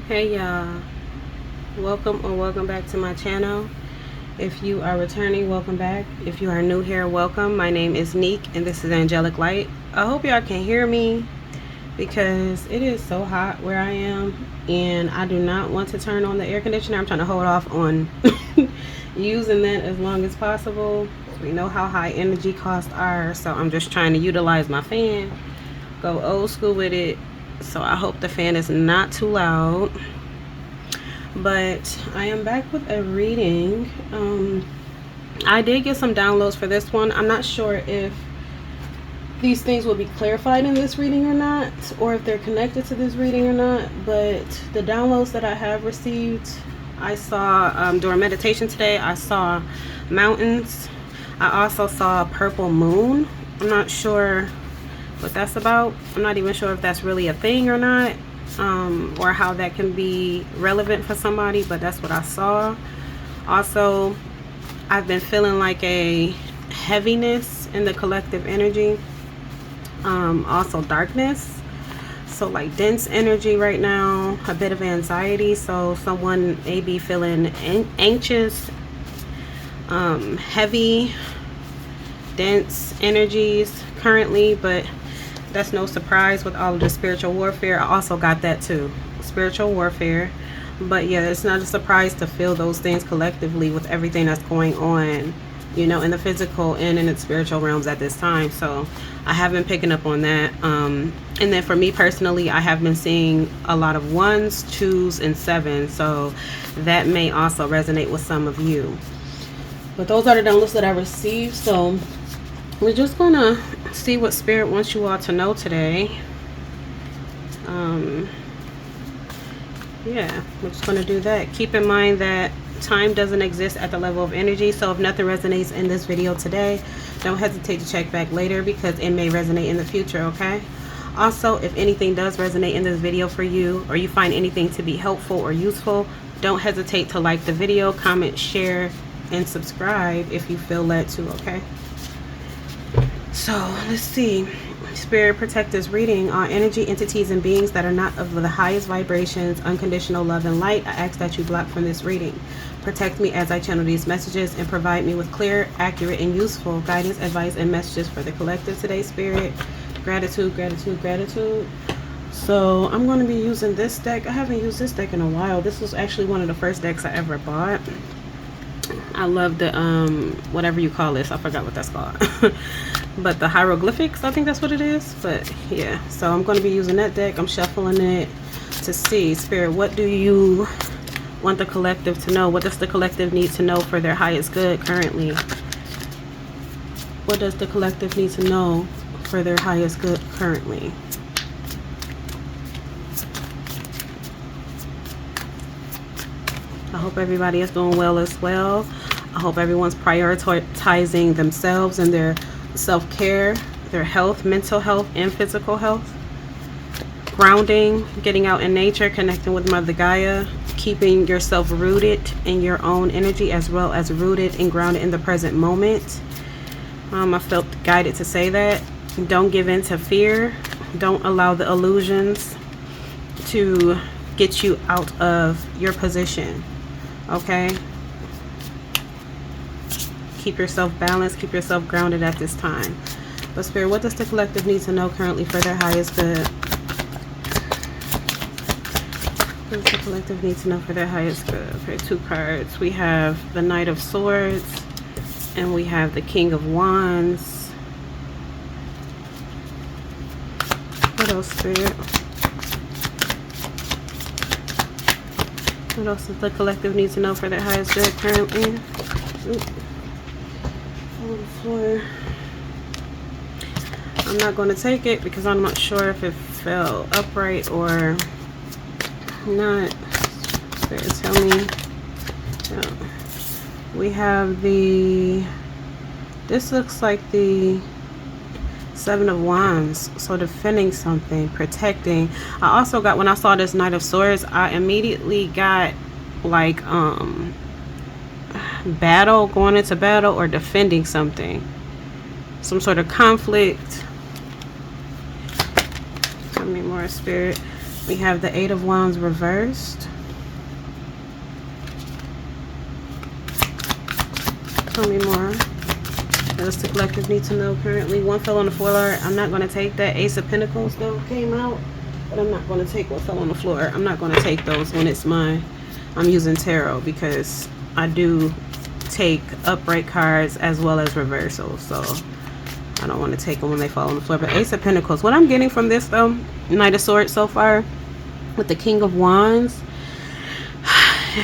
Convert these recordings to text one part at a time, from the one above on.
Hey y'all, welcome back to my channel. If you are returning, welcome back. If you are new here, welcome. My name is Neek and this is Angelic Light. I hope y'all can hear me because it is so hot where I am and I do not want to turn on the air conditioner. I'm trying to hold off on using that as long as possible. We know how high energy costs are, so I'm just trying to utilize my fan, go old school with it. So I hope the fan is not too loud. But I am back with a reading. I did get some downloads for this one. I'm not sure if these things will be clarified in this reading or not, or if they're connected to this reading or not. But the downloads that I have received, I saw during meditation today, I saw mountains. I also saw a purple moon. I'm not sure what that's about. I'm not even sure if that's really a thing or not, or how that can be relevant for somebody, but that's what I saw. Also, I've been feeling like a heaviness in the collective energy, also darkness, so like dense energy right now, a bit of anxiety. So someone may be feeling anxious, heavy, dense energies currently, but that's no surprise with all of the spiritual warfare. I also got that too, spiritual warfare. But yeah, it's not a surprise to feel those things collectively with everything that's going on, you know, in the physical and in the spiritual realms at this time. So I have been picking up on that. And then for me personally, I have been seeing a lot of 1s, 2s, and 7s. So that may also resonate with some of you. But those are the downloads that I received. So we're just gonna see what Spirit wants you all to know today. Yeah, we're just gonna do that. Keep in mind that time doesn't exist at the level of energy, so if nothing resonates in this video today, don't hesitate to check back later because it may resonate in the future, okay? Also, if anything does resonate in this video for you, or you find anything to be helpful or useful, don't hesitate to like the video, comment, share, and subscribe if you feel led to, okay? So let's see. Spirit, protect this reading. All energy, entities, and beings that are not of the highest vibrations, unconditional love and light, I ask that you block from this reading. Protect me as I channel these messages and provide me with clear, accurate, and useful guidance, advice, and messages for the collective today, Spirit. Gratitude, gratitude, gratitude. So I'm going to be using this deck. I haven't used this deck in a while. This was actually one of the first decks I ever bought. I love the whatever you call this, I forgot what that's called. But the hieroglyphics, I think that's what it is. But yeah, so I'm going to be using that deck. I'm shuffling it to see, Spirit, what do you want the collective to know? What does the collective need to know for their highest good currently? What does the collective need to know for their highest good currently? I hope everybody is doing well as well. I hope everyone's prioritizing themselves and their self-care, their health, mental health, and physical health. Grounding, getting out in nature, connecting with Mother Gaia, keeping yourself rooted in your own energy as well as rooted and grounded in the present moment. I felt guided to say that. Don't give in to fear. Don't allow the illusions to get you out of your position. Okay? Keep yourself balanced, keep yourself grounded at this time. But Spirit, what does the collective need to know currently for their highest good? What does the collective need to know for their highest good? Okay, 2 cards. We have the Knight of Swords and we have the King of Wands. What else, Spirit? What else does the collective need to know for their highest good currently? I'm not going to take it because I'm not sure if it fell upright or not. Spirit, tell me. Yeah. We have this looks like the 7 of Wands, so defending something, protecting. I also got, when I saw this Knight of Swords, I immediately got like battle, going into battle, or defending something, some sort of conflict. Tell me more, Spirit. We have the Eight of Wands reversed. Tell me more. What does the collective need to know currently? One fell on the floor. I'm not going to take that. Ace of Pentacles though came out, but I'm not going to take what fell on the floor. I'm not going to take those when it's mine. I'm using tarot because I do take upright cards as well as reversals, so I don't want to take them when they fall on the floor. But Ace of Pentacles, what I'm getting from this though, Knight of Swords so far, with the King of Wands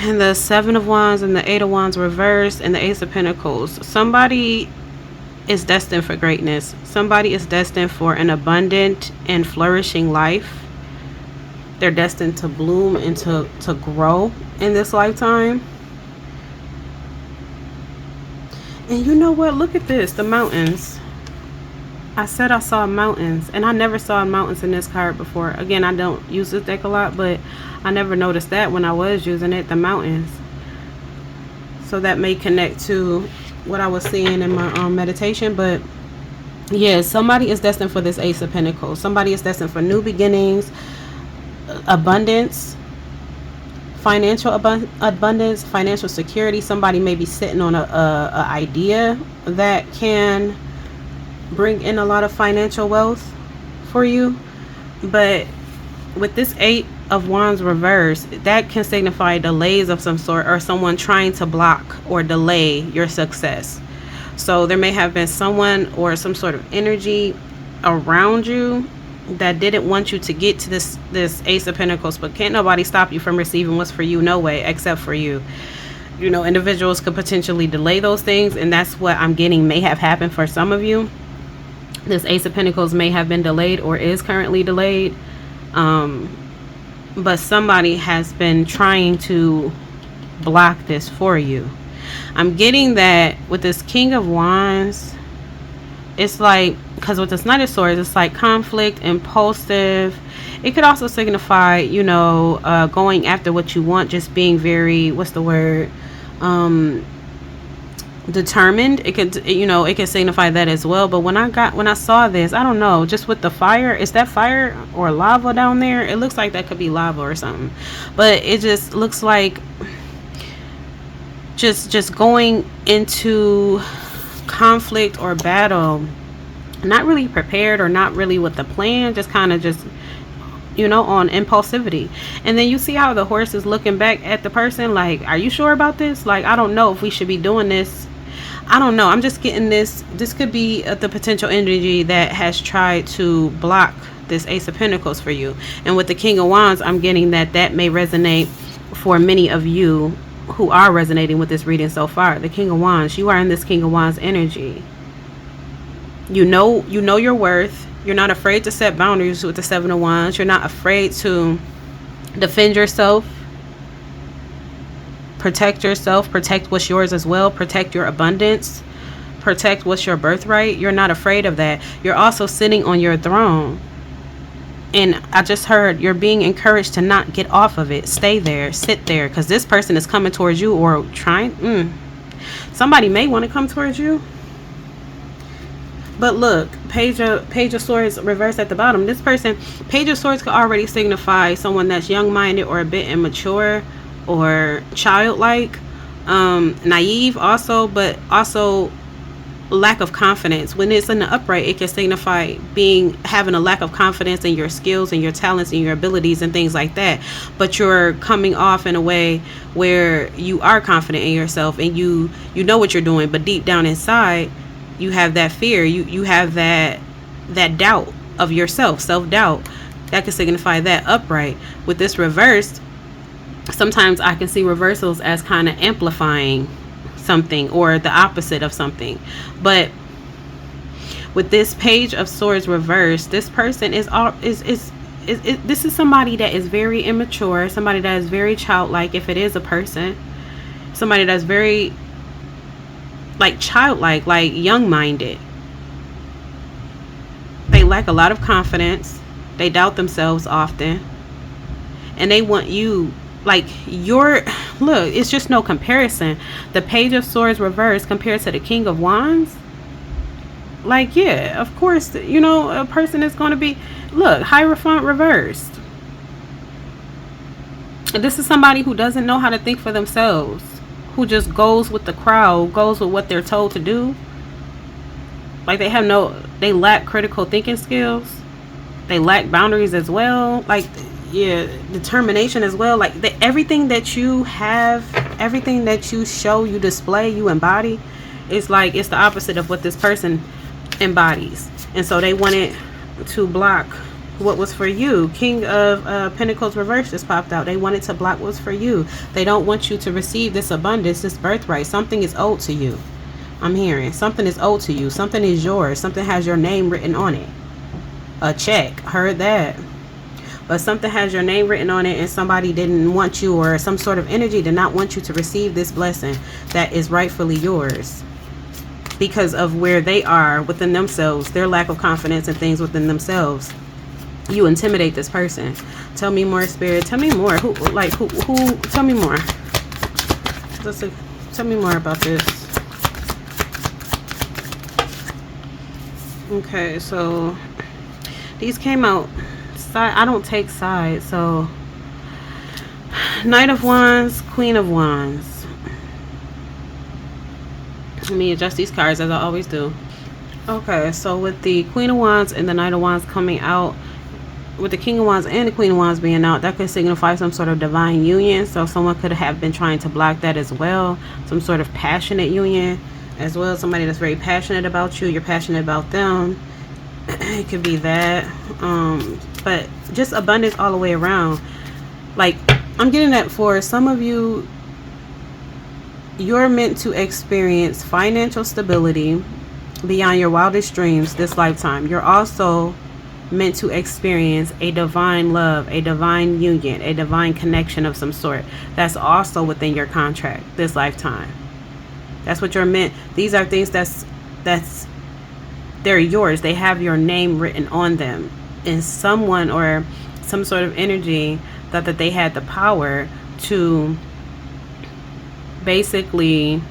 and the Seven of Wands and the Eight of Wands reversed and the Ace of Pentacles, somebody is destined for greatness. Somebody is destined for an abundant and flourishing life. They're destined to bloom and to grow in this lifetime. And you know what? Look at this. The mountains. I said I saw mountains, and I never saw mountains in this card before. Again, I don't use this deck a lot, but I never noticed that when I was using it, the mountains. So that may connect to what I was seeing in my meditation. But yeah, somebody is destined for this Ace of Pentacles. Somebody is destined for new beginnings, abundance, financial abundance, financial security. Somebody may be sitting on a idea that can bring in a lot of financial wealth for you. But with this Eight of Wands reverse, that can signify delays of some sort, or someone trying to block or delay your success. So there may have been someone or some sort of energy around you that didn't want you to get to this Ace of Pentacles. But can't nobody stop you from receiving what's for you, no way, except for you. You know, individuals could potentially delay those things, and that's what I'm getting may have happened for some of you. This Ace of Pentacles may have been delayed or is currently delayed. But somebody has been trying to block this for you. I'm getting that with this King of Wands, it's like, because with this Knight of Swords, it's like conflict, impulsive. It could also signify, you know, going after what you want, just being very, what's the word? Determined. It could, you know, it could signify that as well. But when I saw this, I don't know, just with the fire, is that fire or lava down there? It looks like that could be lava or something, but it just looks like just going into conflict or battle, not really prepared or not really with the plan, just kind of just, you know, on impulsivity. And then you see how the horse is looking back at the person like, are you sure about this? Like, I don't know if we should be doing this. I don't know. I'm just getting this could be the potential energy that has tried to block this Ace of Pentacles for you. And with the King of Wands, I'm getting that may resonate for many of you who are resonating with this reading so far. The King of Wands, you are in this King of Wands energy. You know your worth. You're not afraid to set boundaries with the Seven of Wands. You're not afraid to defend yourself, protect yourself, protect what's yours as well, protect your abundance, protect what's your birthright. You're not afraid of that. You're also sitting on your throne. And I just heard you're being encouraged to not get off of it. Stay there, sit there, because this person is coming towards you or trying. Somebody may want to come towards you. But look, Page of Swords reversed at the bottom. This person, Page of Swords, could already signify someone that's young-minded or a bit immature or childlike, naive also, but also lack of confidence. When it's in the upright, it can signify having a lack of confidence in your skills and your talents and your abilities and things like that. But you're coming off in a way where you are confident in yourself and you know what you're doing, but deep down inside, you have that fear. You have that doubt of yourself, self-doubt. That could signify that upright. With this reversed, sometimes I can see reversals as kind of amplifying something or the opposite of something. But with this Page of Swords reversed, this person is this is somebody that is very immature, somebody that is very childlike. If it is a person, somebody that's very like childlike, like young-minded. They lack a lot of confidence. They doubt themselves often, and they want you, like, look, it's just no comparison. The Page of Swords reversed compared to the King of Wands, like, yeah, of course, you know, a person is going to be, look, Hierophant reversed. This is somebody who doesn't know how to think for themselves, who just goes with the crowd, goes with what they're told to do. Like they lack critical thinking skills. They lack boundaries as well. Like, yeah, determination as well. Like everything that you have, everything that you show, you display, you embody, it's like it's the opposite of what this person embodies. And so they wanted to block what was for you. King of Pentacles reverse just popped out. They wanted to block what's for you. They don't want you to receive this abundance, this birthright. Something is owed to you. I'm hearing something is owed to you. Something is yours. Something has your name written on it. A check. Heard that. But something has your name written on it, and somebody didn't want you, or some sort of energy did not want you to receive this blessing that is rightfully yours, because of where they are within themselves, their lack of confidence and things within themselves. You intimidate this person. Tell me more, Spirit. Tell me more. Who tell me more. Tell me more about this. Okay, so these came out. I don't take sides. So Knight of Wands, Queen of Wands. Let me adjust these cards as I always do. Okay, so with the Queen of Wands and the Knight of Wands coming out, with the King of Wands and the Queen of Wands being out, that could signify some sort of divine union. So someone could have been trying to block that as well. Some sort of passionate union as well. Somebody that's very passionate about you. You're passionate about them. It could be that. But just abundance all the way around. Like, I'm getting that for some of you, you're meant to experience financial stability beyond your wildest dreams this lifetime. You're also meant to experience a divine love, a divine union, a divine connection of some sort. That's also within your contract this lifetime. That's what you're meant. These are things they're yours. They have your name written on them. And someone or some sort of energy thought that they had the power to basically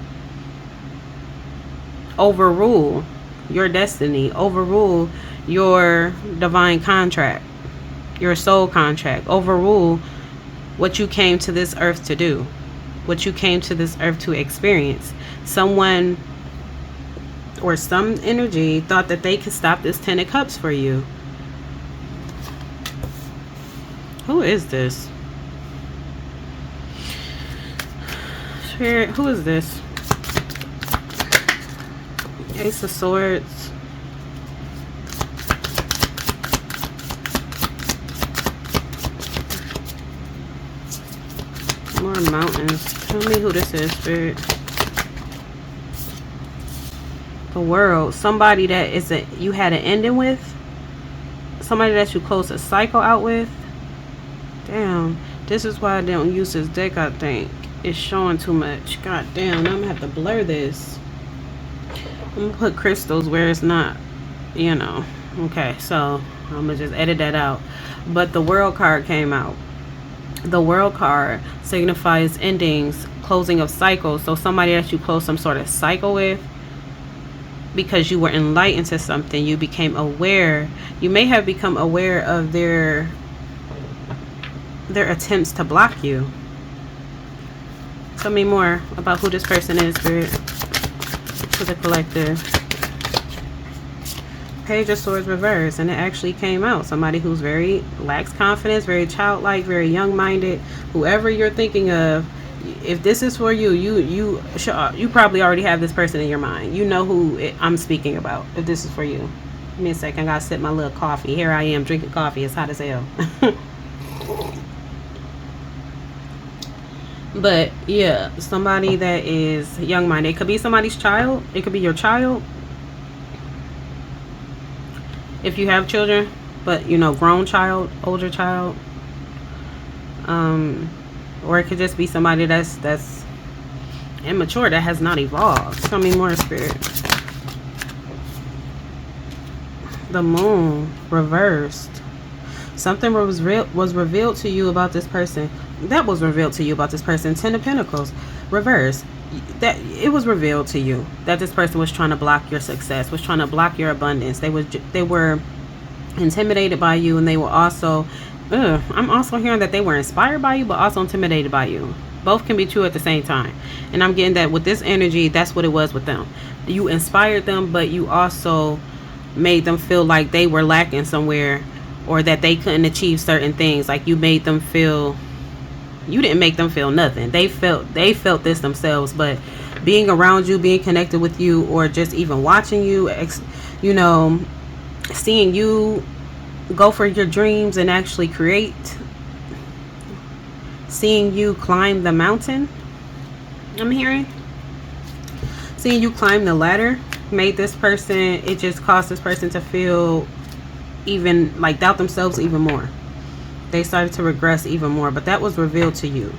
overrule your destiny, overrule your divine contract, your soul contract, overrule what you came to this earth to do, what you came to this earth to experience. Someone or some energy thought that they could stop this Ten of Cups for you. Who is this? Spirit, who is this? Ace of Swords. More mountains. Tell me who this is, Spirit. The World. Somebody that you had an ending with. Somebody that you closed a cycle out with. Damn. This is why I don't use this deck, I think. It's showing too much. God damn. Now I'm going to have to blur this. I'm going to put crystals where it's not, you know. Okay, so I'm going to just edit that out. But the World card came out. The World card signifies endings, closing of cycles. So somebody that you close some sort of cycle with, because you were enlightened to something, you became aware. You may have become aware of their attempts to block you. Tell me more about who this person is, Spirit, for the collective. Page of Swords reverse, and it actually came out. Somebody who's very lacks confidence, very childlike, very young-minded. Whoever you're thinking of, if this is for you, you probably already have this person in your mind. You know who I'm speaking about. If this is for you, give me a second. I gotta sip my little coffee. Here I am drinking coffee. It's hot as hell. But yeah, somebody that is young-minded. It could be somebody's child. It could be your child. If you have children, but you know, grown child, older child. Or it could just be somebody that's immature, that has not evolved. Tell me more, Spirit. The Moon reversed. Something was revealed to you about this person. That was revealed to you about this person. Ten of Pentacles reversed. That it was revealed to you that this person was trying to block your success, was trying to block your abundance. They were intimidated by you, and they were also I'm also hearing that they were inspired by you, but also intimidated by you. Both can be true at the same time. And I'm getting that with this energy, that's what it was with them. You inspired them, but you also made them feel like they were lacking somewhere, or that they couldn't achieve certain things. Like you made them feel, you didn't make them feel nothing. They felt this themselves, but being around you, being connected with you, or just even watching you, you know, seeing you go for your dreams and actually create, seeing you climb the mountain, I'm hearing, seeing you climb the ladder, made this person, it just caused this person to feel even like doubt themselves even more. They started to regress even more, but that was revealed to you.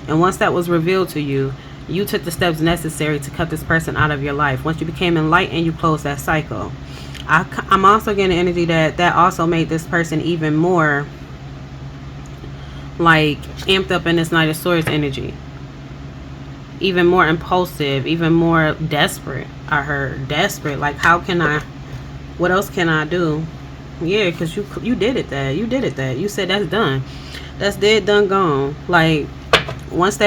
And once that was revealed to you, you took the steps necessary to cut this person out of your life. Once you became enlightened, you closed that cycle. I'm also getting energy that also made this person even more like amped up in this Knight of Swords energy, even more impulsive, even more desperate. I heard desperate, like what else can I do? Yeah, because you did it that you said that's done, that's dead, done, gone. Like once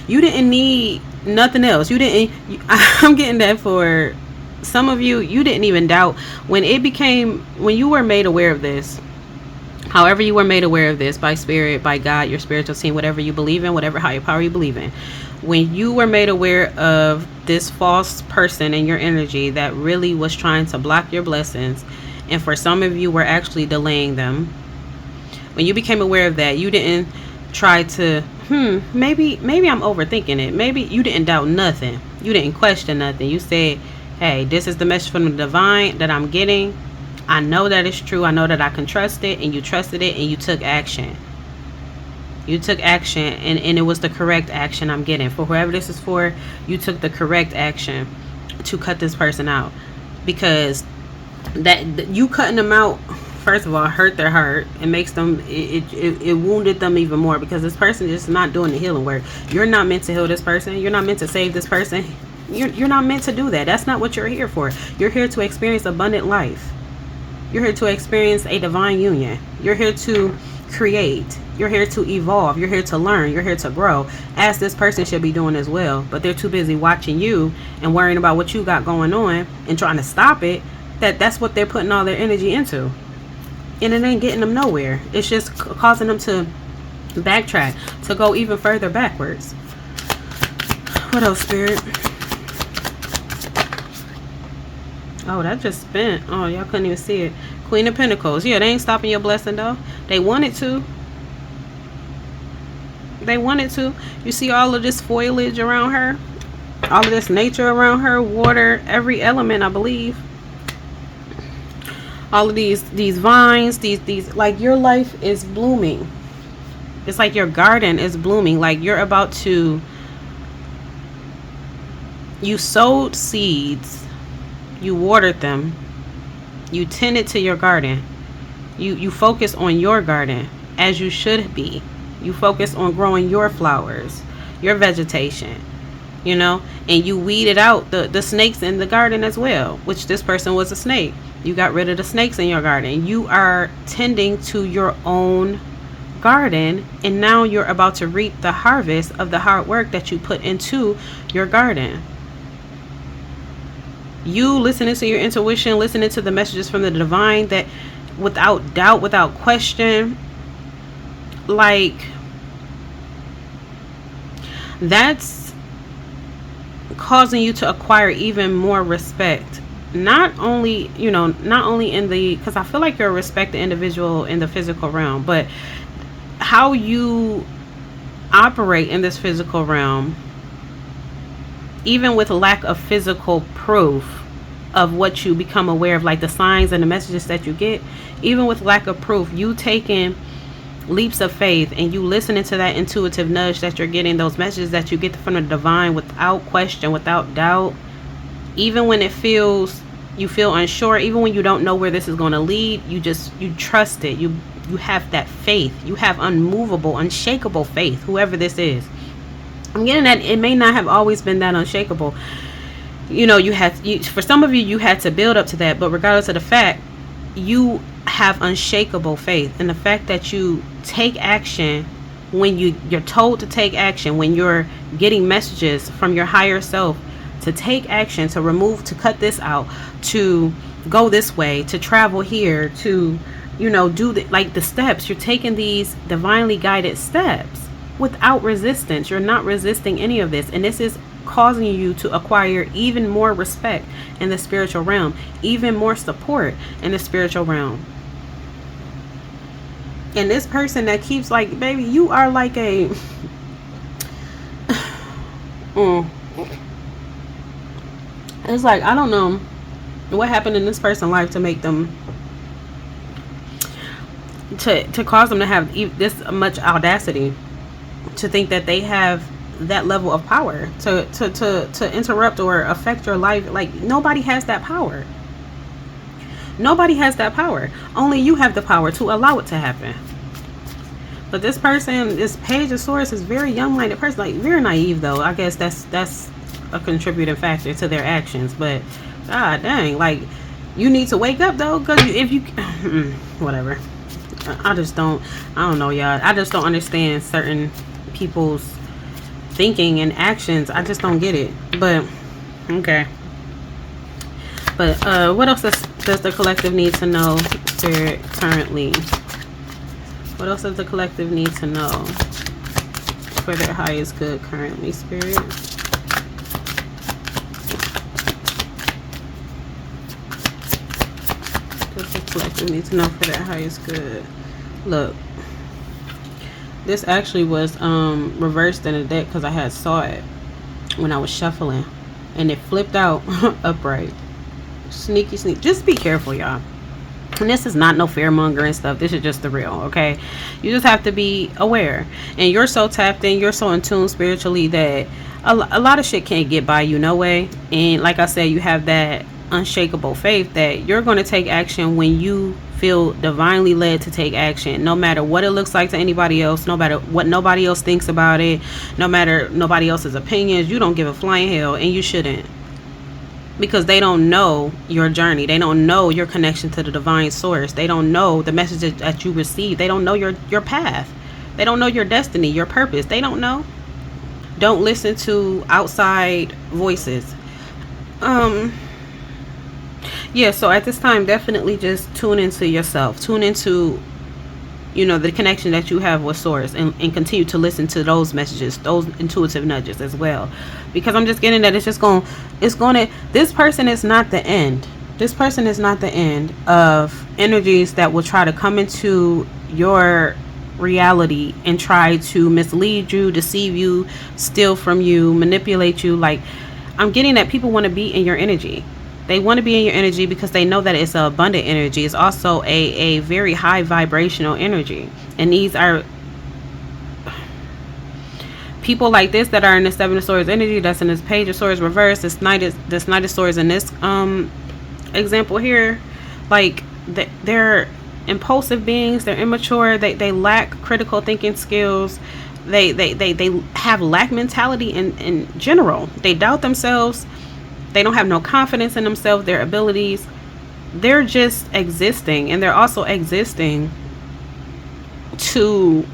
you didn't need nothing else. I'm getting that for some of you. You didn't even doubt when you were made aware of this. However you were made aware of this, by spirit, by God, your spiritual team, whatever you believe in, whatever higher power you believe in, when you were made aware of this false person in your energy that really was trying to block your blessings, and for some of you were actually delaying them, when you became aware of that, you didn't try to maybe I'm overthinking it. Maybe you didn't doubt nothing. You didn't question nothing. You said, hey, this is the message from the divine that I'm getting. I know that it's true. I know that I can trust it. And you trusted it, and you took action. You took action, and it was the correct action I'm getting. For whoever this is for, you took the correct action to cut this person out. Because that you cutting them out, first of all, hurt their heart. It makes them, it wounded them even more, because this person is not doing the healing work. You're not meant to heal this person. You're not meant to save this person. You're not meant to do that. That's not what you're here for. You're here to experience abundant life. You're here to experience a divine union. You're here to create. You're here to evolve. You're here to learn. You're here to grow, as this person should be doing as well. But they're too busy watching you and worrying about what you got going on and trying to stop it. That's what they're putting all their energy into. And it ain't getting them nowhere. It's just causing them to backtrack, to go even further backwards. What else, Spirit? Oh, that just spent. Oh, y'all couldn't even see it. Queen of Pentacles. Yeah, they ain't stopping your blessing, though. They wanted to. They wanted to. You see all of this foliage around her? All of this nature around her? Water, every element, I believe. All of these vines, these like your life is blooming. It's like your garden is blooming. Like you're about to, you sowed seeds, you watered them, you tended to your garden, you focus on your garden as you should be. You focus on growing your flowers, your vegetation, you know, and you weeded out the snakes in the garden as well, which this person was a snake. You got rid of the snakes in your garden. You are tending to your own garden, and now you're about to reap the harvest of the hard work that you put into your garden. You listening to your intuition, listening to the messages from the divine, that without doubt, without question, like that's causing you to acquire even more respect. Not only, you know, not only in the, because I feel like you're a respected individual in the physical realm, but how you operate in this physical realm, even with lack of physical proof of what you become aware of, like the signs and the messages that you get, even with lack of proof, you taking leaps of faith and you listening to that intuitive nudge that you're getting, those messages that you get from the divine without question, without doubt, even when it feels, you feel unsure, even when you don't know where this is going to lead, you trust it. You have that faith. You have unmovable, unshakable faith, whoever this is. I'm getting that it may not have always been that unshakable. You know, for some of you, you had to build up to that, but regardless of the fact, you have unshakable faith. And the fact that you take action when you're told to take action, when you're getting messages from your higher self to take action, to remove, to cut this out, to go this way, to travel here, to, you know, do the steps. You're taking these divinely guided steps without resistance. You're not resisting any of this. And this is causing you to acquire even more respect in the spiritual realm, even more support in the spiritual realm. And this person that keeps like, baby, you are like a it's like, I don't know what happened in this person's life to make them to cause them to have this much audacity to think that they have that level of power to interrupt or affect your life. Like, nobody has that power. Nobody has that power. Only you have the power to allow it to happen. But this person, this Page of Swords, is very young-minded person, like very naive though. I guess that's a contributing factor to their actions. But god dang, like, you need to wake up though, because if you whatever. I don't know, y'all. I just don't understand certain people's thinking and actions. I just don't get it. But okay. But what else does the collective need to know, Spirit, currently? What else does the collective need to know for their highest good currently, Spirit? Does the collective need to know for their highest good? Look, this actually was reversed in the deck because I had saw it when I was shuffling, and it flipped out upright. Sneaky sneak. Just be careful, y'all. And this is not no fear mongering stuff. This is just the real, okay? You just have to be aware. And you're so tapped in, you're so in tune spiritually that a lot of shit can't get by you no way. And like I said, you have that unshakable faith that you're going to take action when you feel divinely led to take action, no matter what it looks like to anybody else, no matter what nobody else thinks about it, no matter nobody else's opinions. You don't give a flying hell, and you shouldn't. Because they don't know your journey. They don't know your connection to the divine source. They don't know the messages that you receive. They don't know your path. They don't know your destiny, your purpose. They don't know. Don't listen to outside voices. Yeah, so at this time, definitely just tune into yourself. Tune into, you know, the connection that you have with source, and continue to listen to those messages, those intuitive nudges as well. Because I'm just getting that it's going to, this person is not the end. This person is not the end of energies that will try to come into your reality and try to mislead you, deceive you, steal from you, manipulate you. Like, I'm getting that people want to be in your energy. They want to be in your energy because they know that it's an abundant energy. It's also a very high vibrational energy. And these are people like this that are in the Seven of Swords energy, that's in this Page of Swords reverse, this Knight of Swords in this example here. Like, they're impulsive beings, they're immature, they lack critical thinking skills. They have lack mentality in general. They doubt themselves. They don't have no confidence in themselves, their abilities. They're just existing, and they're also existing to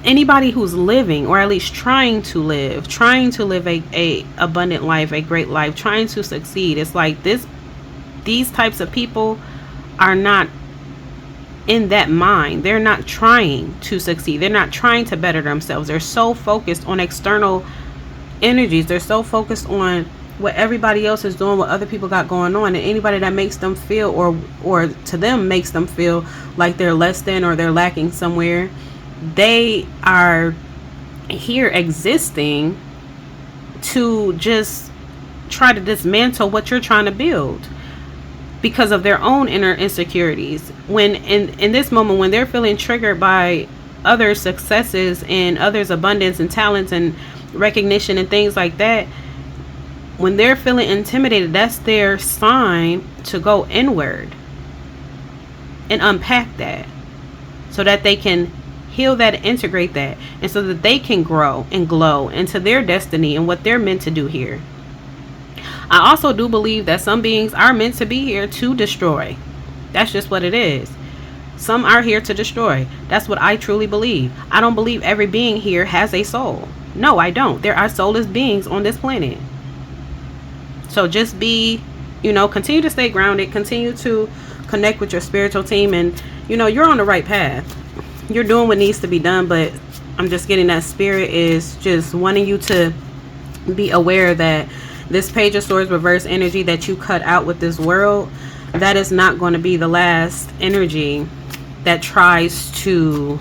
anybody who's living, or at least trying to live a abundant life, a great life, trying to succeed. It's like these types of people are not in that mind. They're not trying to succeed. They're not trying to better themselves. They're so focused on external energies. They're so focused on what everybody else is doing, what other people got going on, and anybody that makes them feel or to them makes them feel like they're less than or they're lacking somewhere. They are here existing to just try to dismantle what you're trying to build because of their own inner insecurities. When in this moment, when they're feeling triggered by others' successes and others' abundance and talents and recognition and things like that, when they're feeling intimidated, that's their sign to go inward and unpack that so that they can heal that, integrate that, and so that they can grow and glow into their destiny and what they're meant to do here. I also do believe that some beings are meant to be here to destroy. That's just what it is. Some are here to destroy. That's what I truly believe. I don't believe every being here has a soul. No, I don't. There are soulless beings on this planet. So just be, continue to stay grounded. Continue to connect with your spiritual team. And, you're on the right path. You're doing what needs to be done. But I'm just getting that spirit is just wanting you to be aware that this Page of Swords reverse energy that you cut out with this world, that is not going to be the last energy that tries to,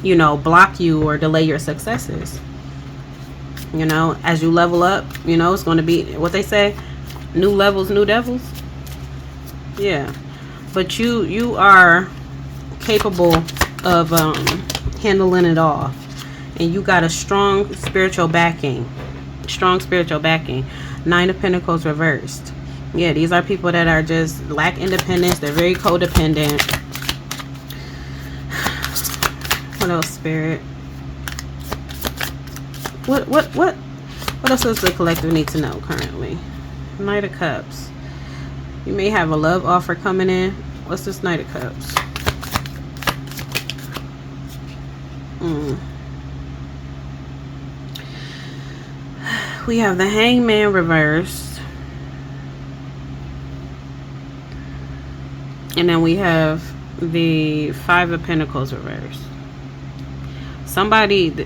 block you or delay your successes. As you level up, it's going to be what they say, new levels, new devils. Yeah. But you are capable of handling it all. And you got a strong spiritual backing. Nine of Pentacles reversed. Yeah, these are people that are just lack independence. They're very codependent. What else, Spirit? What else does the collective need to know currently? Knight of Cups. You may have a love offer coming in. What's this Knight of Cups? We have the Hangman reversed. And then we have the Five of Pentacles reversed. Somebody...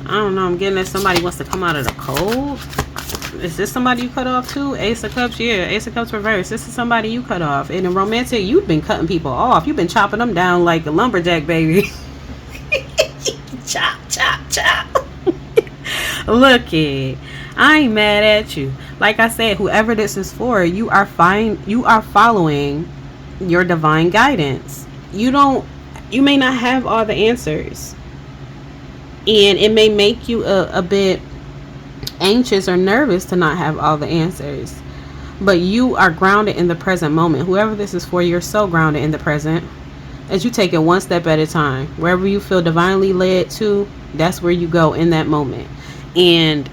I don't know. I'm getting that somebody wants to come out of the cold. Is this somebody you cut off too? Ace of Cups, yeah. Ace of Cups reverse. This is somebody you cut off. And in romantic, you've been cutting people off. You've been chopping them down like a lumberjack, baby. Chop, chop, chop. Look it. I ain't mad at you. Like I said, whoever this is for, you are fine. You are following your divine guidance. You may not have all the answers. And it may make you a bit anxious or nervous to not have all the answers. But you are grounded in the present moment. Whoever this is for, you're so grounded in the present. As you take it one step at a time. Wherever you feel divinely led to, that's where you go in that moment. And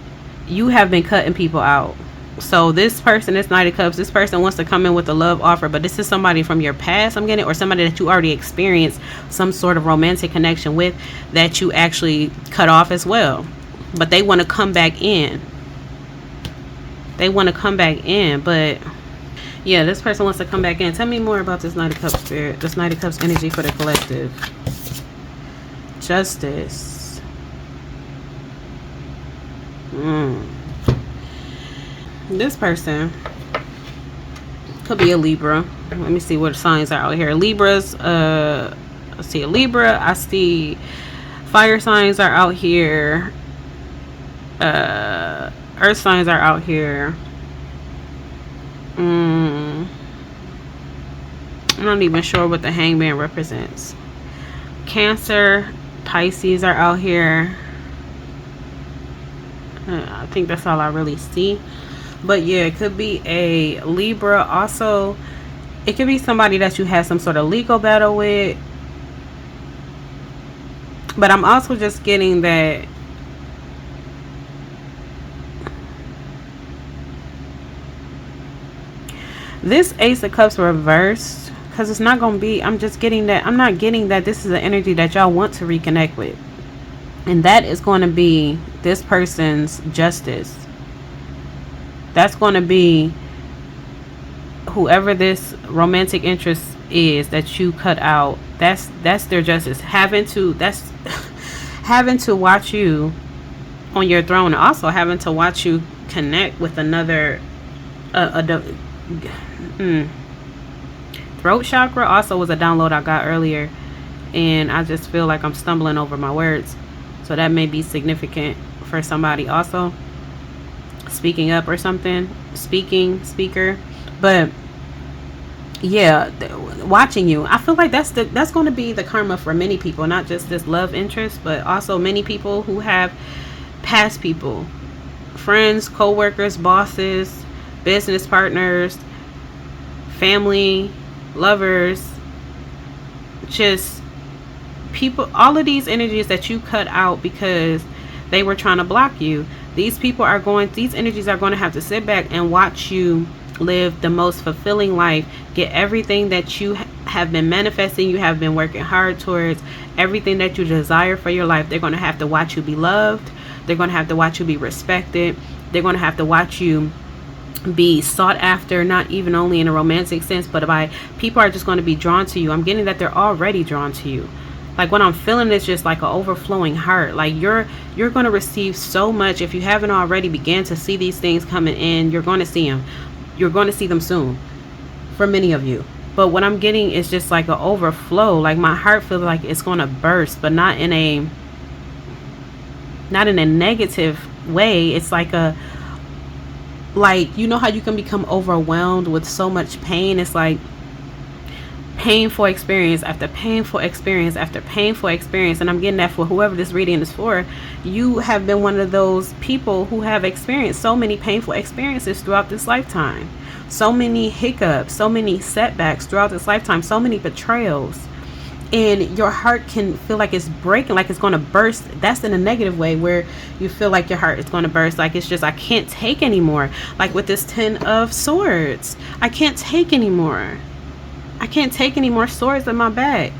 you have been cutting people out. So this person, this Knight of Cups, this person wants to come in with a love offer, but this is somebody from your past, I'm getting, or somebody that you already experienced some sort of romantic connection with that you actually cut off as well. But they want to come back in. But yeah, this person wants to come back in. Tell me more about this Knight of Cups, Spirit. This Knight of Cups energy for the collective. Justice. This person could be a Libra. Let me see what signs are out here. Libras, I see a Libra. I see fire signs are out here. Earth signs are out here. I'm not even sure what the Hangman represents. Cancer, Pisces are out here. I think that's all I really see. But yeah, it could be a Libra. Also, it could be somebody that you had some sort of legal battle with. But I'm also just getting that this Ace of Cups reversed, because it's not going to be, I'm just getting that, I'm not getting that this is an energy that y'all want to reconnect with. And that is going to be this person's justice. That's going to be whoever this romantic interest is that you cut out. That's their justice. Having to watch you on your throne, and also having to watch you connect with another throat chakra also was a download I got earlier, and I just feel like I'm stumbling over my words, so that may be significant for somebody also. Speaking up or something, speaker. But yeah, watching you, I feel like that's going to be the karma for many people, not just this love interest, but also many people who have past people, friends, co-workers, bosses, business partners, family, lovers, just people, all of these energies that you cut out because they were trying to block you, these energies are going to have to sit back and watch you live the most fulfilling life, get everything that you have been manifesting, you have been working hard towards, everything that you desire for your life. They're going to have to watch you be loved. They're going to have to watch you be respected. They're going to have to watch you be sought after, not even only in a romantic sense, but by people are just going to be drawn to you. I'm getting that they're already drawn to you. Like, what I'm feeling is just like an overflowing heart. Like, you're going to receive so much. If you haven't already began to see these things coming in, you're going to see them. You're going to see them soon for many of you. But what I'm getting is just like an overflow. Like, my heart feels like it's going to burst, but not in a negative way. It's like you know how you can become overwhelmed with so much pain? It's like painful experience after painful experience after painful experience. And I'm getting that for whoever this reading is for. You have been one of those people who have experienced so many painful experiences throughout this lifetime, so many hiccups, so many setbacks throughout this lifetime, so many betrayals, and your heart can feel like it's breaking, like it's going to burst. That's in a negative way, where you feel like your heart is going to burst, like it's just, I can't take anymore. Like with this 10 of Swords, I can't take anymore. I can't take any more swords in my back.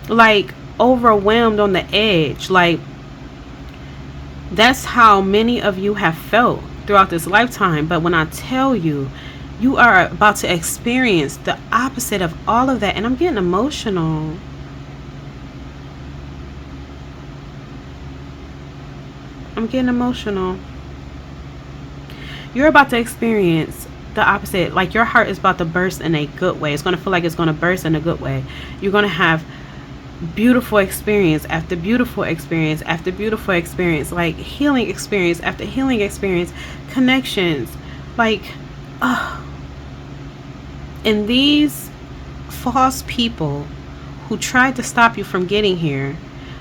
Like, overwhelmed on the edge. Like, that's how many of you have felt throughout this lifetime. But when I tell you, you are about to experience the opposite of all of that. And I'm getting emotional. I'm getting emotional. You're about to experience the opposite. Like, your heart is about to burst in a good way. It's going to feel like it's going to burst in a good way. You're going to have beautiful experience after beautiful experience after beautiful experience, like healing experience after healing experience, connections, like and these false people who tried to stop you from getting here,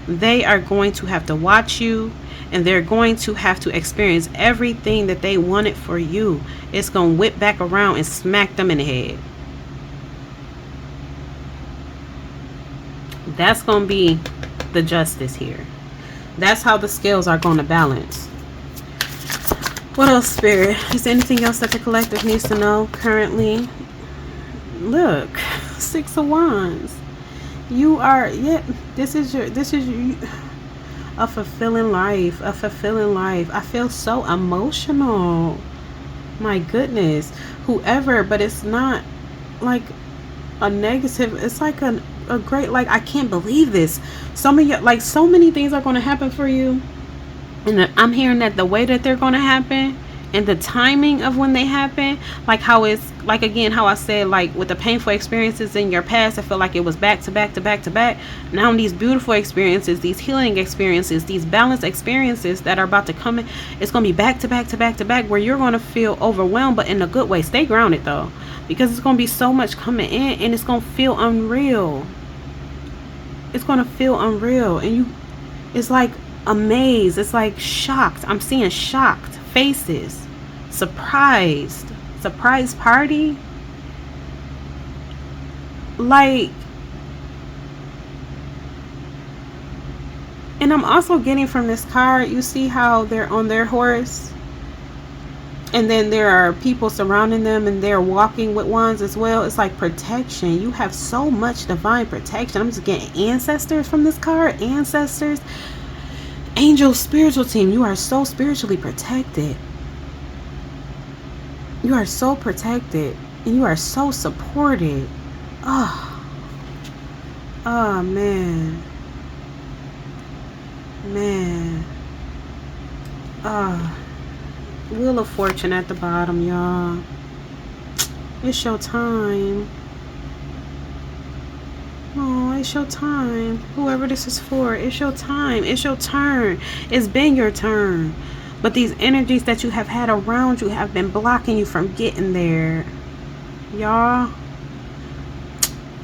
they are going to have to watch you, and they're going to have to experience everything that they wanted for you. It's going to whip back around and smack them in the head. That's going to be the justice here. That's how the scales are going to balance. What else, Spirit? Is there anything else that the collective needs to know currently? Look, 6 of Wands. You are, this is your a fulfilling life, a fulfilling life. I feel so emotional. My goodness. Whoever, but it's not like a negative. It's like a great, like, I can't believe this. So many things are going to happen for you. And I'm hearing that the way that they're going to happen and the timing of when they happen, like how it's, like, again, how I said, like with the painful experiences in your past, I feel like it was back to back to back to back. Now these beautiful experiences, these healing experiences, these balanced experiences that are about to come in, it's going to be back to back to back to back, where you're going to feel overwhelmed, but in a good way. Stay grounded though, because it's going to be so much coming in, and it's going to feel unreal. It's going to feel unreal, and it's like amazed. It's like shocked. I'm seeing shocked faces, surprise party, like. And I'm also getting from this card, you see how they're on their horse, and then there are people surrounding them, and they're walking with wands as well. It's like protection. You have so much divine protection. I'm just getting ancestors from this card. Ancestors, angel, spiritual team. You are so spiritually protected. You are so protected, and you are so supported. Oh man. Wheel of Fortune at the bottom, y'all. It's your time. Oh, it's your time. Whoever this is for, it's your time. It's your turn. It's been your turn. But these energies that you have had around you have been blocking you from getting there, y'all.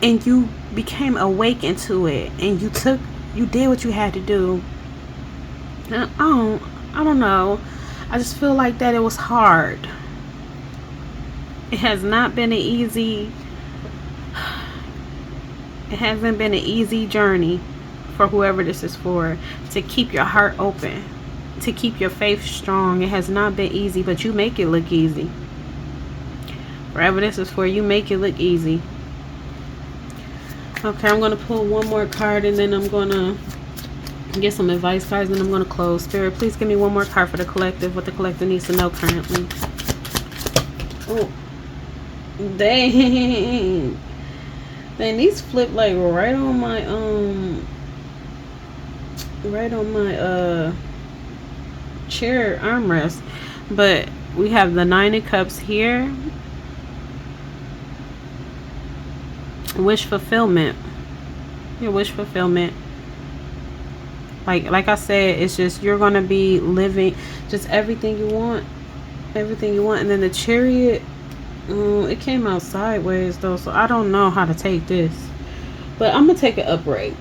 And you became awakened to it, and you did what you had to do. And I don't know. I just feel like that it was hard. It has not been an easy. It hasn't been an easy journey for whoever this is for, to keep your heart open, to keep your faith strong. It has not been easy, but you make it look easy. Wherever this is for, you make it look easy. Okay, I'm going to pull one more card, and then I'm going to get some advice cards, and I'm going to close. Spirit, please give me one more card for the collective, what the collective needs to know currently. Oh, dang. Dang, these flip like right on my chair armrest. But we have the Nine of Cups here. Wish fulfillment. Your wish fulfillment. Like I said, it's just you're gonna be living just everything you want. Everything you want. And then the Chariot, it came out sideways though, so I don't know how to take this. But I'm gonna take it upright.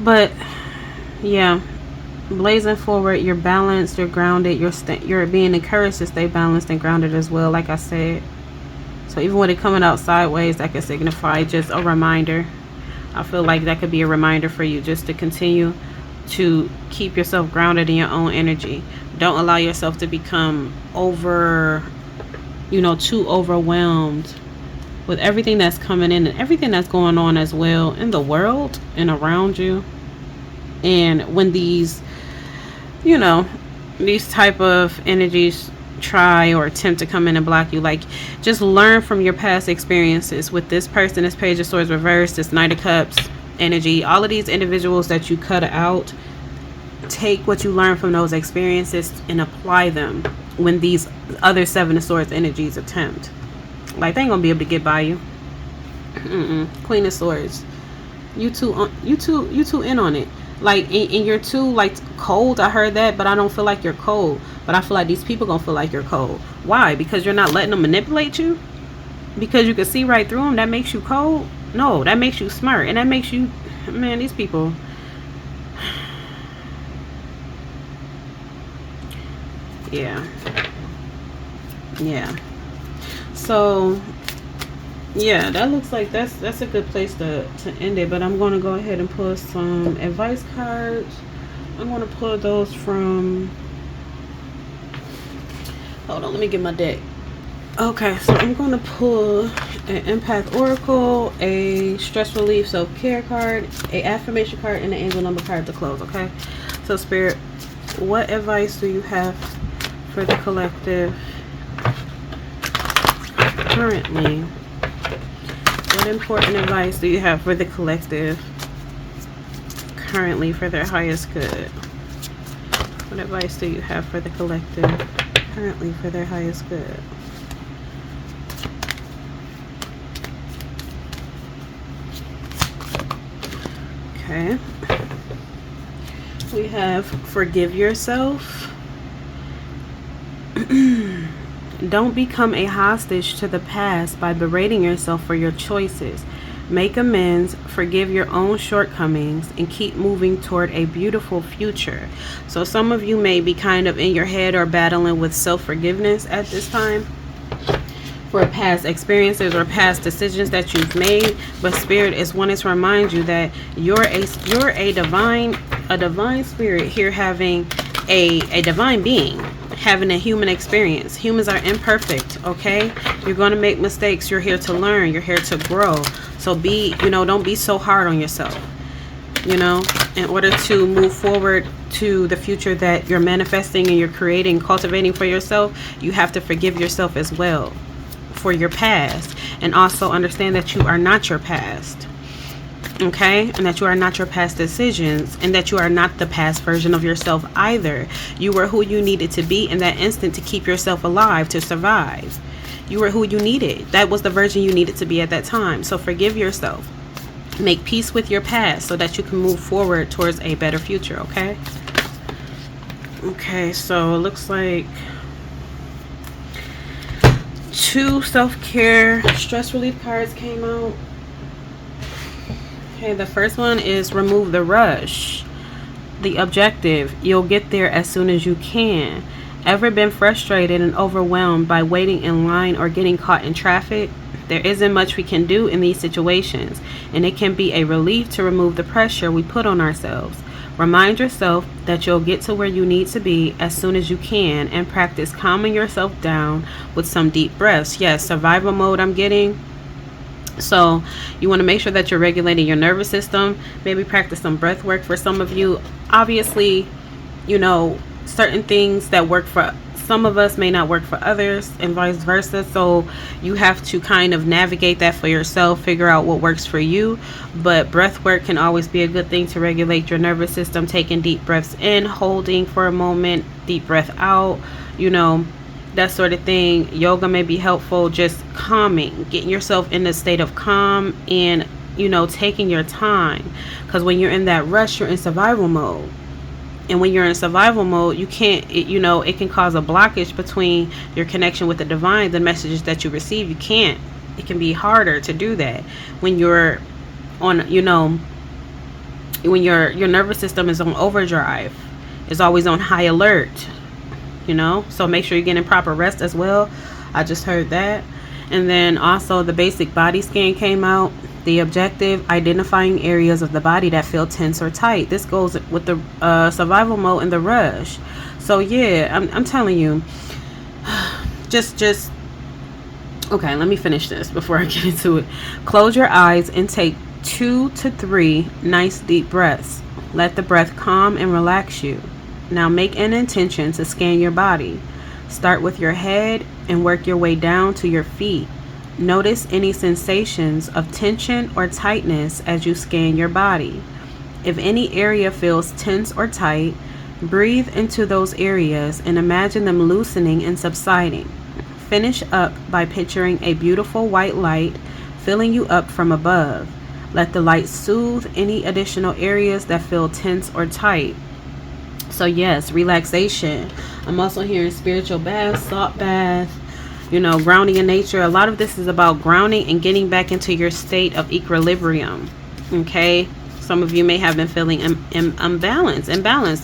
But yeah, blazing forward, you're balanced, you're grounded, you're being encouraged to stay balanced and grounded as well, like I said. So even with it coming out sideways, that could signify just a reminder. I feel like that could be a reminder for you just to continue to keep yourself grounded in your own energy. Don't allow yourself to become too overwhelmed with everything that's coming in and everything that's going on as well in the world and around you. And when these type of energies try or attempt to come in and block you, like, just learn from your past experiences with this person, this Page of Swords reversed, this Knight of Cups energy, all of these individuals that you cut out. Take what you learn from those experiences and apply them when these other Seven of Swords energies attempt. Like, they ain't gonna be able to get by you. Queen of Swords, you two in on it. Like, and you're too, like, cold. I heard that, but I don't feel like you're cold. But I feel like these people gonna feel like you're cold. Why? Because you're not letting them manipulate you? Because you can see right through them? That makes you cold? No, that makes you smart. And that makes you, man, these people. Yeah. So yeah, that looks like that's a good place to end it. But I'm going to go ahead and pull some advice cards. I'm going to pull those from, hold on, let me get my deck. Okay, so I'm going to pull an Empath Oracle, a Stress Relief Self-Care card, a Affirmation card, and an Angel Number card to close. Okay, so Spirit, what advice do you have for the collective currently? What important advice do you have for the collective currently for their highest good? What advice do you have for the collective currently for their highest good? Okay. We have forgive yourself. Don't become a hostage to the past by berating yourself for your choices. Make amends, forgive your own shortcomings, and keep moving toward a beautiful future. So some of you may be kind of in your head or battling with self-forgiveness at this time for past experiences or past decisions that you've made. But Spirit is wanting to remind you that you're a divine spirit here, having a divine being, having a human experience. Humans are imperfect, okay? You're going to make mistakes. You're here to learn. You're here to grow. So don't be so hard on yourself. In order to move forward to the future that you're manifesting and you're creating, cultivating for yourself, you have to forgive yourself as well for your past, and also understand that you are not your past. Okay, and that you are not your past decisions, and that you are not the past version of yourself either. You were who you needed to be in that instant to keep yourself alive, to survive. You were who you needed. That was the version you needed to be at that time. So forgive yourself. Make peace with your past so that you can move forward towards a better future, okay? Okay, so it looks like 2 self-care stress relief cards came out. Okay, the first one is remove the rush. The objective, you'll get there as soon as you can. Ever been frustrated and overwhelmed by waiting in line or getting caught in traffic? There isn't much we can do in these situations, and it can be a relief to remove the pressure we put on ourselves. Remind yourself that you'll get to where you need to be as soon as you can, and practice calming yourself down with some deep breaths. Yes, survival mode I'm getting. So you want to make sure that you're regulating your nervous system. Maybe practice some breath work for some of you. Obviously, certain things that work for some of us may not work for others, and vice versa. So you have to kind of navigate that for yourself, figure out what works for you. But breath work can always be a good thing to regulate your nervous system. Taking deep breaths in, holding for a moment, deep breath out, that sort of thing. Yoga may be helpful, just calming, getting yourself in a state of calm, and taking your time, because when you're in that rush, you're in survival mode. And when you're in survival mode, you can't, it can cause a blockage between your connection with the divine, the messages that you receive. It can be harder to do that when you're on, when your nervous system is on overdrive, is always on high alert, so make sure you're getting proper rest as well. I just heard that. And then also the basic body scan came out. The objective, identifying areas of the body that feel tense or tight. This goes with the survival mode and the rush. So yeah, I'm telling you, just okay, let me finish this before I get into it. Close your eyes and take 2 to 3 nice deep breaths. Let the breath calm and relax you. Now make an intention to scan your body. Start with your head and work your way down to your feet. Notice any sensations of tension or tightness as you scan your body. If any area feels tense or tight, breathe into those areas and imagine them loosening and subsiding. Finish up by picturing a beautiful white light filling you up from above. Let the light soothe any additional areas that feel tense or tight. So yes, relaxation. I'm also hearing spiritual bath, salt bath, grounding in nature. A lot of this is about grounding and getting back into your state of equilibrium. Okay, some of you may have been feeling imbalanced,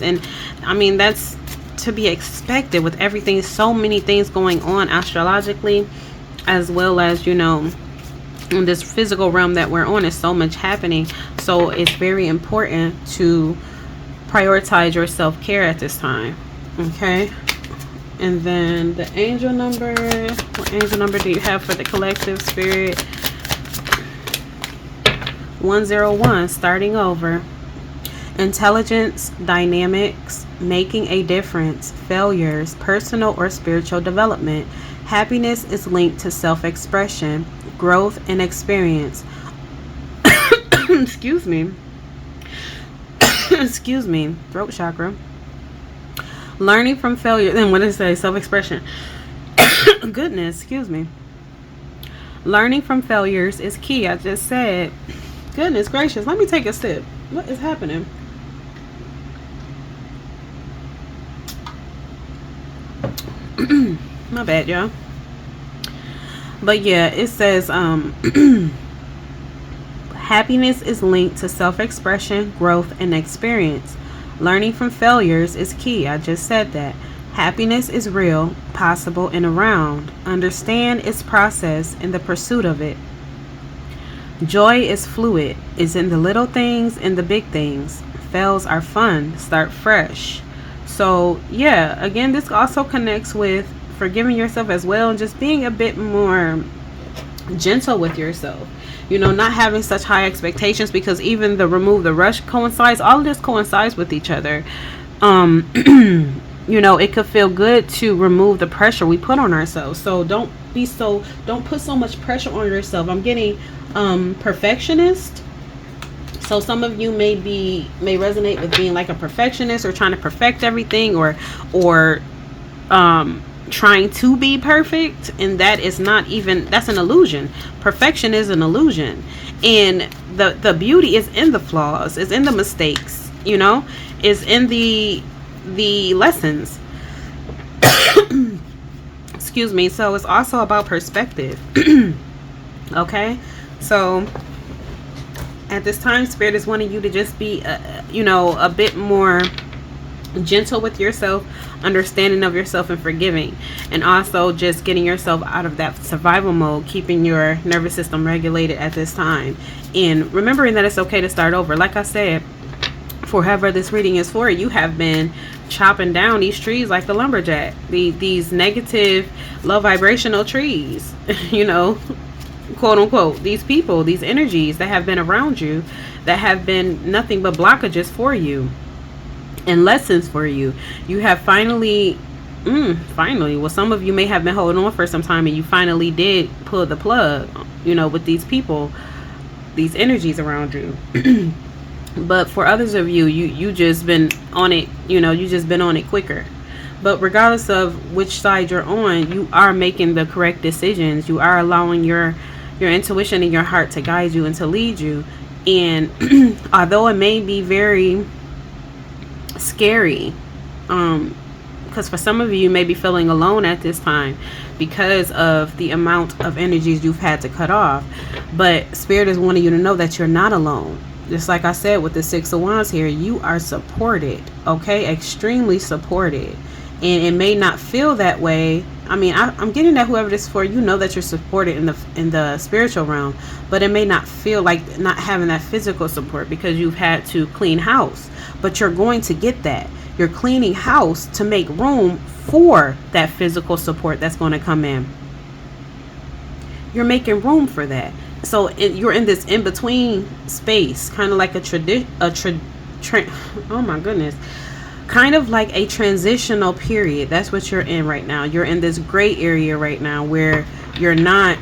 and I mean, that's to be expected with everything, so many things going on astrologically, as well as in this physical realm that we're on. Is so much happening, so it's very important to prioritize your self-care at this time. Okay. And then the angel number. What angel number do you have for the collective spirit? 101, starting over. Intelligence, dynamics, making a difference, failures, personal or spiritual development. Happiness is linked to self-expression, growth, and experience. Excuse me. Excuse me. Throat chakra. Learning from failure. Then what did it say? Self-expression. Goodness, excuse me. Learning from failures is key. I just said. Goodness gracious. Let me take a sip. What is happening? My bad, y'all. But yeah, it says happiness is linked to self-expression, growth, and experience. Learning from failures is key. I just said that. Happiness is real, possible, and around. Understand its process in the pursuit of it. Joy is fluid. It's in the little things and the big things. Fails are fun. Start fresh. So yeah, again, this also connects with forgiving yourself as well, and just being a bit more gentle with yourself. Not having such high expectations, because even the remove the rush coincides. All of this coincides with each other. It could feel good to remove the pressure we put on ourselves. So don't put so much pressure on yourself. I'm getting perfectionist. So some of you may resonate with being like a perfectionist, or trying to perfect everything, or trying to be perfect, and that's an illusion. Perfection is an illusion, and the beauty is in the flaws, is in the mistakes, is in the lessons. Excuse me. So it's also about perspective. Okay, so at this time, Spirit is wanting you to just be a bit more gentle with yourself, understanding of yourself, and forgiving. And also just getting yourself out of that survival mode, keeping your nervous system regulated at this time, and remembering that it's okay to start over. Like I said, for whoever this reading is for, you have been chopping down these trees like the lumberjack, these negative low vibrational trees, you know, quote unquote, these people, these energies that have been around you, that have been nothing but blockages for you and lessons for you. You have finally, well, some of you may have been holding on for some time, and you finally did pull the plug, you know, with these people, these energies around you. But for others of you, you just been on it, you know, you just been on it quicker. But regardless of which side you're on, you are making the correct decisions. You are allowing your intuition and your heart to guide you and to lead you. And although it may be very scary, because for some of you, you may be feeling alone at this time because of the amount of energies you've had to cut off, but Spirit is wanting you to know that you're not alone. Just like I said with the Six of Wands here, you are supported, okay? Extremely supported. And it may not feel that way. I mean, I'm getting that whoever this is for, you know that you're supported in the spiritual realm, but it may not feel like not having that physical support because you've had to clean house. But you're going to get that. You're cleaning house to make room for that physical support that's going to come in. You're making room for that. So you're in this in-between space, kind of like oh my goodness, kind of like a transitional period. That's what you're in right now. You're in this gray area right now where you're not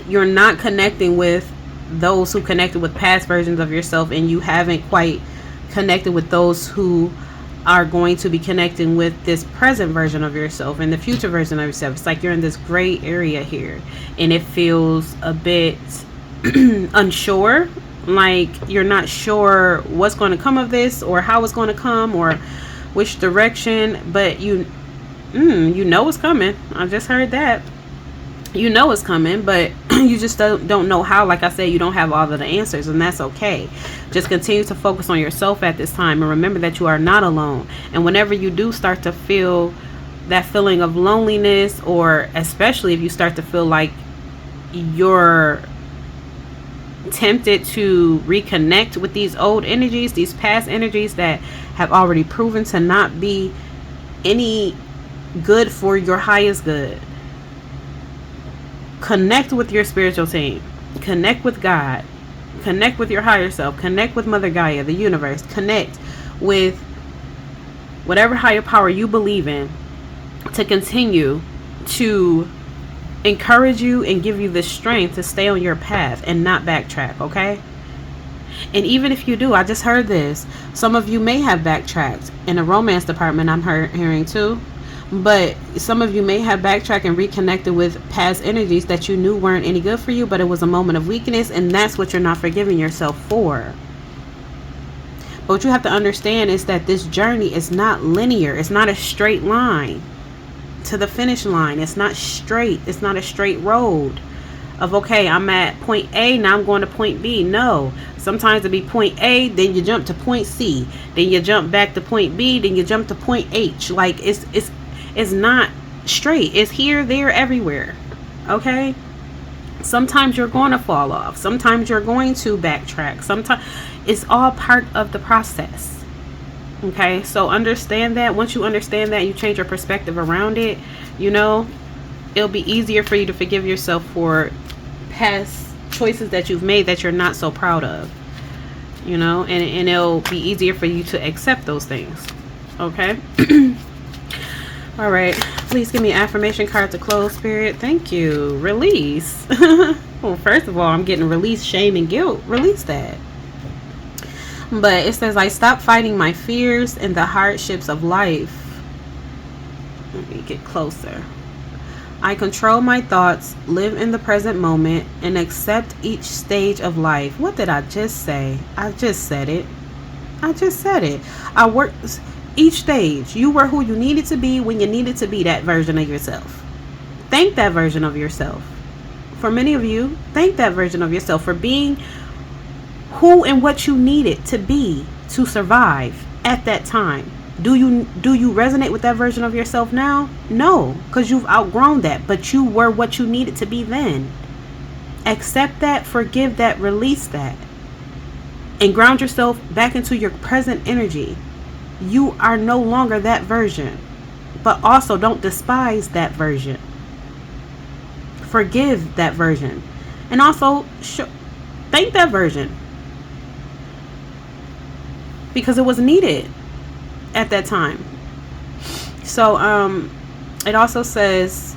you're not connecting with those who connected with past versions of yourself, and you haven't quite connected with those who are going to be connecting with this present version of yourself and the future version of yourself. It's like you're in this gray area here, and it feels a bit unsure, like you're not sure what's going to come of this, or how it's going to come, or which direction. But you know it's coming. I just heard that. You know it's coming, but you just don't know how. Like I said, you don't have all of the answers, and that's okay. Just continue to focus on yourself at this time, and remember that you are not alone. And whenever you do start to feel that feeling of loneliness, or especially if you start to feel like you're tempted to reconnect with these old energies, these past energies that have already proven to not be any good for your highest good, connect with your spiritual team, connect with God, connect with your higher self, connect with Mother Gaia, the universe, connect with whatever higher power you believe in to continue to encourage you and give you the strength to stay on your path and not backtrack, okay? And even if you do, I just heard this, some of you may have backtracked in the romance department. I'm hearing too. But some of you may have backtracked and reconnected with past energies that you knew weren't any good for you, but it was a moment of weakness, and that's what you're not forgiving yourself for. But what you have to understand is that this journey is not linear. It's not a straight line to the finish line. It's not straight. It's not a straight road of, okay, I'm at point A, now I'm going to point B. No. Sometimes it'll be point A, then you jump to point C, then you jump back to point B, then you jump to point H. Like it's not straight. It's here, there, everywhere. Okay? Sometimes you're going to fall off. Sometimes you're going to backtrack. Sometimes it's all part of the process. Okay? So understand that. Once you understand that, you change your perspective around it, you know, it'll be easier for you to forgive yourself for past choices that you've made that you're not so proud of. You know, and it'll be easier for you to accept those things. Okay? All right, please give me an affirmation card to close, Spirit. Thank you. Release. Well, first of all, I'm getting release, shame, and guilt. Release that. But it says, I stop fighting my fears and the hardships of life. Let me get closer. I control my thoughts, live in the present moment, and accept each stage of life. What did I just say? I just said it. I just said it. I work... Each stage, you were who you needed to be when you needed to be that version of yourself. Thank that version of yourself. For many of you, thank that version of yourself for being who and what you needed to be to survive at that time. Do you resonate with that version of yourself now? No, because you've outgrown that, but you were what you needed to be then. Accept that, forgive that, release that, and ground yourself back into your present energy. You are no longer that version, but also don't despise that version. Forgive that version, and also thank that version, because it was needed at that time. So it also says,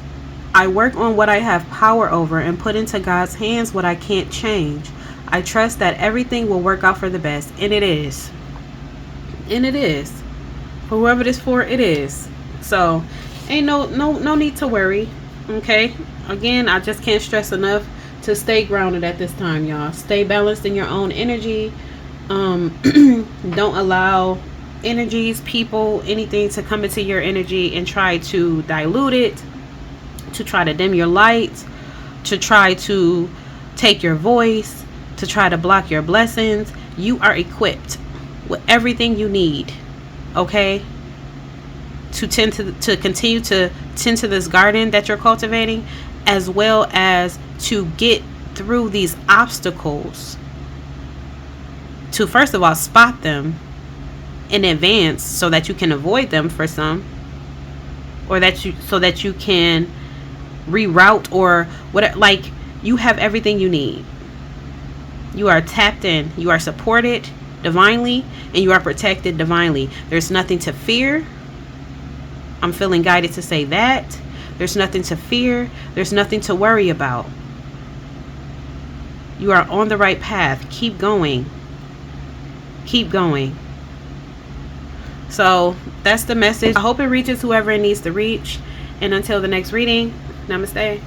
I work on what I have power over and put into God's hands what I can't change. I trust that everything will work out for the best. And it is. And it is. For whoever it is for, it is. So ain't no need to worry. Okay. Again, I just can't stress enough to stay grounded at this time, y'all. Stay balanced in your own energy. Don't allow energies, people, anything to come into your energy and try to dilute it, to try to dim your light, to try to take your voice, to try to block your blessings. You are equipped with everything you need, okay, to continue to tend to this garden that you're cultivating, as well as to get through these obstacles, to first of all spot them in advance so that you can avoid them for some, or so that you can reroute or whatever. Like, you have everything you need. You are tapped in, you are supported divinely, and you are protected divinely. There's nothing to fear. I'm feeling guided to say that. There's nothing to fear. There's nothing to worry about. You are on the right path. Keep going. Keep going. So that's the message. I hope it reaches whoever it needs to reach. And until the next reading, namaste.